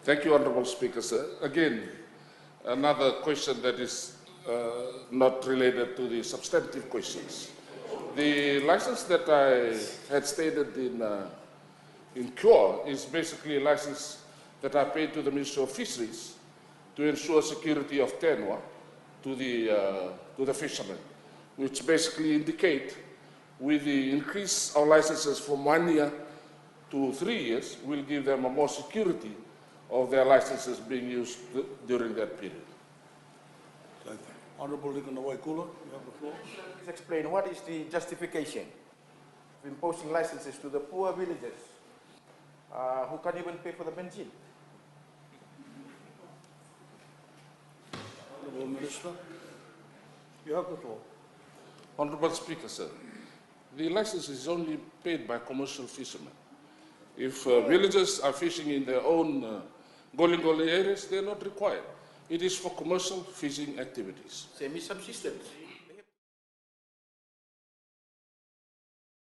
Thank you, Honourable Speaker, sir. Again, another question that is not related to the substantive questions. The license that I had stated in CURE is basically a license that I paid to the Ministry of Fisheries to ensure security of tenure to the fishermen, which basically indicate with the increase of licenses from 1 year to 3 years, will give them a more security of their licenses being used during that period. Thank you. Honourable Lincoln Waikula, you have the floor. Please explain what is the justification of imposing licenses to the poor villagers who can't even pay for the benzene? Honourable Minister, you have the floor. Honourable Speaker, sir, the license is only paid by commercial fishermen. If villagers are fishing in their own goli areas, they are not required. It is for commercial fishing activities. Semi-subsistence.